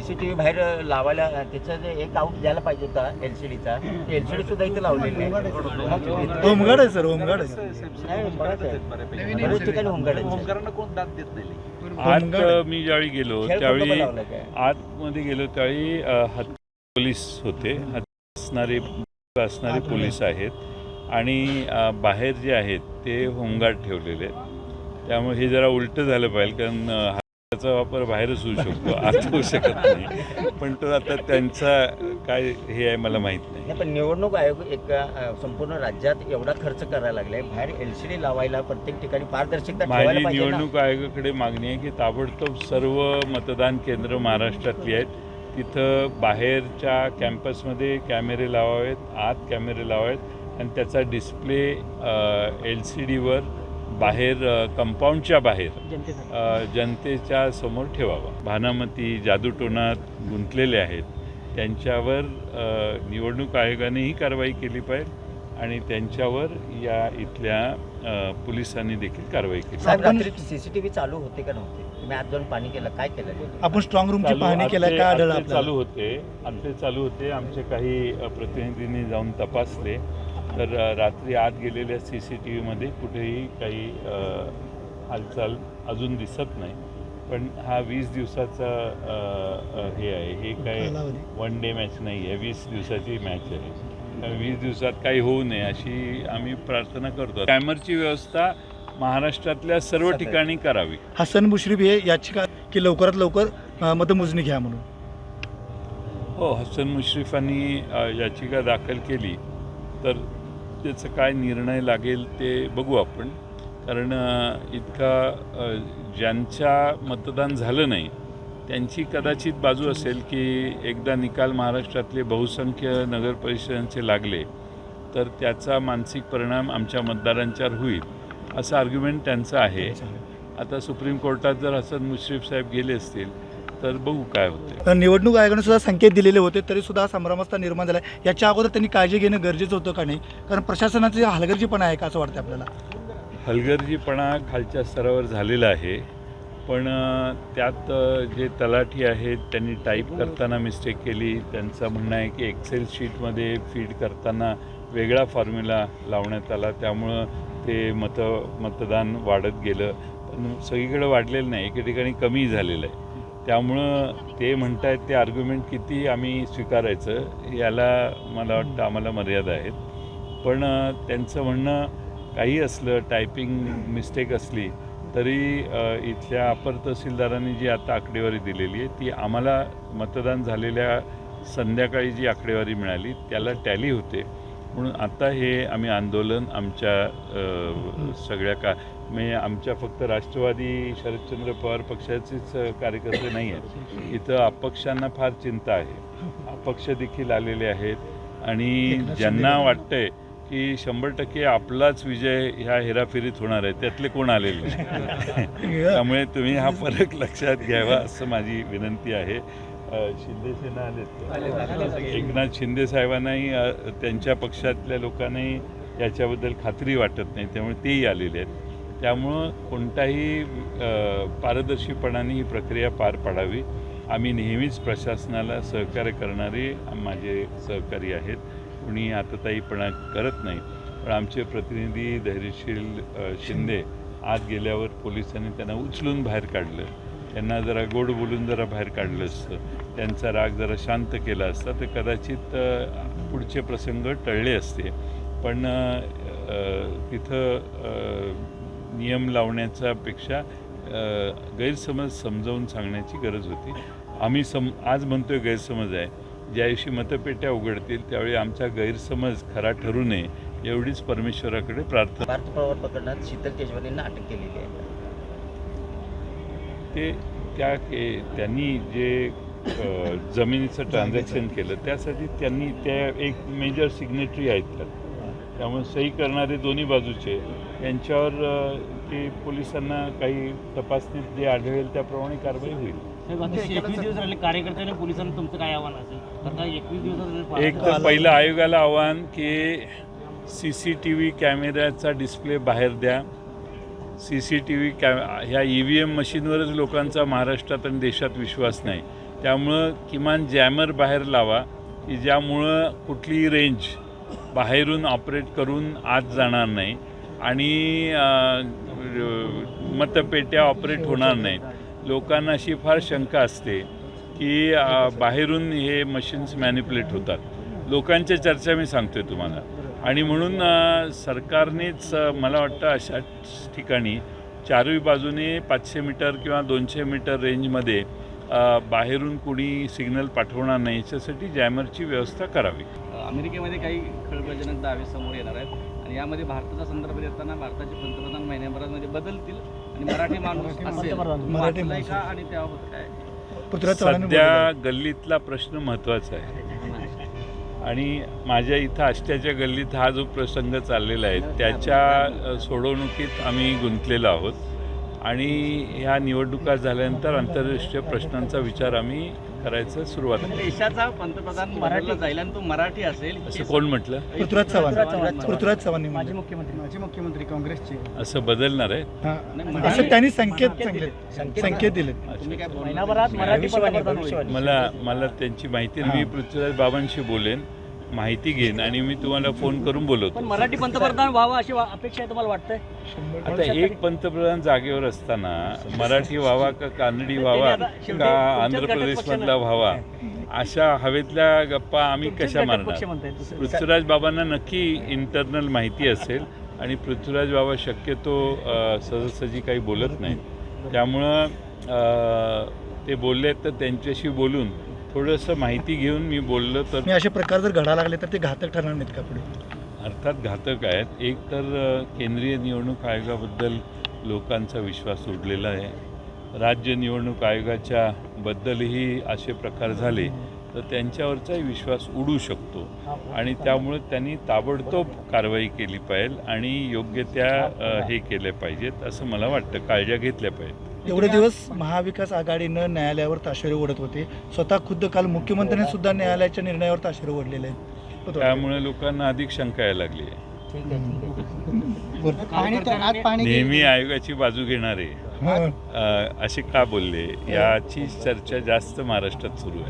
CCTV बाहेर लावायला त्याचं जे एक आऊट द्यायला पाहिजे होता LCDचा, ते LCD सुद्धा इथे लावलेली आहे. होमगार्ड आहे सर, होमगार्ड आहे. नाही, बऱ्याच ठिकाणी होमगार्ड आहे. होमगार्डांना कोण दाद देत नाही. आत मी ज्यावेळी गेलो खेळ त्यावेळी कुठं लावलं काय? आतमध्ये गेलो त्यावेळी पोलीस होते, असणारे पोलीस आहेत आणि बाहेर जे आहेत ते होमगार्ड ठेवलेले आहेत. त्यामुळे हे जरा उलटं झालं पाहिजे, कारण हाताचा वापर बाहेरच होऊ शकतो, आत होऊ शकत नाही. पण तो आता त्यांचा काय हे आहे मला माहीत नाही. नाही, पण निवडणूक आयोग एक संपूर्ण राज्यात एवढा खर्च करायला लागलाय, बाहेर LCD लावायला प्रत्येक ठिकाणी पारदर्शकता ठेवायला माझी पाहिजे ना. निवडणूक आयोगाकडे मागणी आहे की ताबडतोब सर्व मतदान केंद्र महाराष्ट्रातली आहेत तिथं बाहेरच्या कॅम्पसमध्ये कॅमेरे लावावेत, आत कॅमेरे लावावेत आणि त्याचा डिस्प्ले LCDवर बाहेर कंपाऊंडच्या बाहेर जनतेच्या समोर ठेवावा. भानामती जादूटोणात गुंतलेले आहेत त्यांच्यावर निवडणूक आयोगानेही कारवाई केली पाहिजे आणि त्यांच्यावर या इथल्या पोलिसांनी देखील कारवाई केली. साहेब, रात्री CCTV चालू होते का नव्हते? तुम्ही आज जाऊन पाणी केलं, काय केलं? आपण स्ट्रॉंग रूमची पाहणी केल्याय, काय आढळलं आत्ते आपल्याला? चालू होते. आमचे काही प्रतिनिधींनी जाऊन तपासले तर रात्री आत गेलेल्या CCTVमध्ये कुठेही काही हालचाल अजून दिसत नाही. पण हा 20 दिवसाचा हे आहे, हे काय वन डे मॅच नाही आहे, 20 दिवसाची मॅच आहे. 20 दिवसात काही होऊ नये अशी आम्ही प्रार्थना करतो. कॅमेरची व्यवस्था महाराष्ट्रातल्या सर्व ठिकाणी करावी. हसन मुश्रीफ हे याचिका की लवकरात लवकर मतमोजणी घ्या म्हणून. हो, हसन मुश्रीफांनी याचिका दाखल केली तर त्याचा काय निर्णय लागेल ते बघू आपण. कारण इतका ज्यांच्या मतदान झालं नाही त्यांची कदाचित बाजू असेल की एकदा निकाल महाराष्ट्रातले बहुसंख्य नगर परिषदांचे लागले तर त्याचा मानसिक परिणाम आमच्या मतदारांच्यावर होईल असं आर्ग्युमेंट त्यांचं आहे. आता सुप्रीम कोर्टात जर हसन मुश्रीफ साहेब गेले असतील तर बघू काय होते. निवडणूक आयोगाने सुद्धा संकेत दिलेले होते तरी सुद्धा संभ्रमावस्था निर्माण झाला. याच्या अगोदर त्यांनी काळजी घेणं गरजेचं होतं का नाही? कारण प्रशासनाची हलगर्जीपणा आहे का असं वाटतं आपल्याला? हलगर्जीपणा खालच्या स्तरावर झालेला आहे, पण त्यात जे तलाठी आहेत त्यांनी टाईप करताना मिस्टेक केली. त्यांचं म्हणणं आहे की एक्सेल शीटमध्ये फीड करताना वेगळा फॉर्म्युला लावण्यात आला, त्यामुळं ते मतदान वाढत गेलं. पण सगळीकडे वाढलेलं नाही, एके ठिकाणी कमी झालेलं आहे. त्यामुळं ते म्हणत आहेत ते आर्ग्युमेंट किती आम्ही स्वीकारायचं याला मला वाटतं आम्हाला मर्यादा आहेत. पण त्यांचं म्हणणं काही असलं, टायपिंग मिस्टेक असली तरी इथल्या अपर तहसीलदारांनी जी आता आकडेवारी दिलेली आहे ती आम्हाला मतदान झालेल्या संध्याकाळी जी आकडेवारी मिळाली त्याला टॅली होते. म्हणून आता हे आम्ही आंदोलन आमच्या सगळ्या म्हणजे आमच्या फक्त राष्ट्रवादी शरदचंद्र पवार पक्षाचेच कार्यकर्ते नाही आहेत, इथं अपक्षांना फार चिंता आहे. अपक्ष देखील आलेले आहेत आणि ज्यांना वाटतंय की 100% आपलाच विजय ह्या हेराफेरीत होणार आहे त्यातले कोण आलेले नाही. त्यामुळे तुम्ही हा फरक लक्षात घ्यावा असं माझी विनंती आहे. शिंदे सेना आलेत, एकनाथ शिंदे साहेबांनाही त्यांच्या पक्षातल्या लोकांनाही याच्याबद्दल खात्री वाटत नाही, त्यामुळे तेही आलेले आहेत. त्यामुळं कोणताही पारदर्शीपणाने ही प्रक्रिया पार पाडावी. आम्ही नेहमीच प्रशासनाला सहकार्य करणारे माझे सहकारी आहेत, कुणी आतताईपणा करत नाही. पण आमचे प्रतिनिधी धैर्यशील शिंदे आत गेल्यावर पोलिसांनी त्यांना उचलून बाहेर काढलं, त्यांना जरा गोड बोलून जरा बाहेर काढलं असतं, त्यांचा राग जरा शांत केला असता तर कदाचित पुढचे प्रसंग टळले असते. पण तिथं नियम लावण्याच्या पेक्षा गैरसमज समजावून सांगण्याची गरज होती. आम्ही आज म्हणतोय गैरसमज आहे, ज्या दिवशी मतपेट्या उघडतील त्यावेळी आमचा गैरसमज खरा ठरू नये एवढीच परमेश्वराकडे प्रार्थना. पार्थ पवार प्रकरणात शीतल केजवानींना अटक केलेली आहे. त्यांनी जे जमिनीचं ट्रान्झॅक्शन केलं त्यासाठी त्यांनी त्या एक मेजर सिग्नेटरी आहेत त्यात, त्यामुळे सही करणारे दोन्ही बाजूचे यांच्यावर ते पोलिसांना काही तपासणीत जे आढळेल त्याप्रमाणे कारवाई होईल. 21 दिवस राहिले कार्यकर्त्यांनी पोलिसांना तुमचं काय आव्हान असेल? आता 21 दिवस एक तर पहिलं आयोगाला आव्हान की CCTV कॅमेऱ्याचा डिस्प्ले बाहेर द्या. CCTV ह्या EVM मशीनवरच लोकांचा महाराष्ट्रात आणि देशात विश्वास नाही. त्यामुळं किमान जॅमर बाहेर लावा की ज्यामुळं कुठलीही रेंज बाहेरून ऑपरेट करून आत जाणार नाही आणि मतपेट्या ऑपरेट होणार नाहीत. लोकांना अशी फार शंका असते की बाहेरून हे मशीन्स मॅनिप्युलेट होतात. लोकांच्या चर्चा मी सांगतोय तुम्हाला. आणि म्हणून सरकारनेच मला वाटतं अशा ठिकाणी चारही बाजूने 500 मीटर किंवा 200 मीटर रेंजमध्ये बाहेरून कुणी सिग्नल पाठवणार नाही याच्यासाठी जॅमरची व्यवस्था करावी. अमेरिकेमध्ये काही खळबळजनक दावे समोर येणार आहेत आणि यामध्ये भारताचा संदर्भ देताना भारताचे पंतप्रधान महिन्याभरामध्ये बदलतील आणि मराठी माणूस असेल मराठी वाचलंय का आणि त्याबाबत काय पृथ्वीराज चव्हाणांनी सध्या गल्लीतला प्रश्न महत्त्वाचा आहे आणि माझ्या इथं आष्ट्याच्या गल्लीत हा जो प्रसंग चाललेला आहे त्याच्या सोडवणुकीत आम्ही गुंतलेलो आहोत आणि ह्या निवडणुका झाल्यानंतर आंतरराष्ट्रीय प्रश्नांचा विचार आम्ही करायचं सुरुवात करू. देशाचा पंतप्रधान मराठी जाईल आणि तो मराठी असेल असं कोण म्हटलं? पृथ्वीराज चव्हाण माजी मुख्यमंत्री काँग्रेसचे असं बदलणार आहे? हां, असं त्यांनी संकेत दिले. तुम्ही काय बोलणार? महिनाभरात मराठी पंतप्रधान होईल. मला त्यांची माहिती मी पृथ्वीराज बाबांशी बोलेन, माहिती घेईन आणि मी तुम्हाला फोन करून बोलवतो. पण मराठी पंतप्रधान व्हावं अशी अपेक्षा आहे तुम्हाला वाटतंय? आता एक पंतप्रधान जागेवर असताना मराठी व्हावा का कानडी व्हावा का आंध्र प्रदेशमधला व्हावा अशा हवेतल्या गप्पा आम्ही कशा मारणार? पृथ्वीराज बाबांना नक्की इंटरनल माहिती असेल आणि पृथ्वीराज बाबा शक्यतो सहजासहजी काही बोलत नाहीत. त्यामुळं ते बोलले तर त्यांच्याशी बोलून थोडंसं माहिती घेऊन मी बोललो तर असे प्रकार जर घडायला लागले तर ते घातक ठरणार नाहीत का पुढे? अर्थात घातक आहेत. एक तर केंद्रीय निवडणूक आयोगाबद्दल लोकांचा विश्वास उडलेला आहे. राज्य निवडणूक आयोगाच्या बद्दलही असे प्रकार झाले तर त्यांच्यावरचाही विश्वास उडू शकतो आणि त्यामुळे त्यांनी ताबडतोब कारवाई केली पाहिजे आणि योग्य त्या हे केल्या पाहिजेत असं मला वाटतं. काळज्या घेतल्या पाहिजेत. एवढे दिवस महाविकास आघाडीनं न्यायालयावर ताशेरे ओढत होते. स्वतः खुद्द काल मुख्यमंत्र्यांनी सुद्धा न्यायालयाच्या निर्णयावर ताशेरे ओढलेले आहेत. त्यामुळे लोकांना अधिक शंका यायला लागली आहे. बरं. नेहमी आयोगाची बाजू घेणारे असे का बोलले याची चर्चा जास्त महाराष्ट्रात सुरू आहे.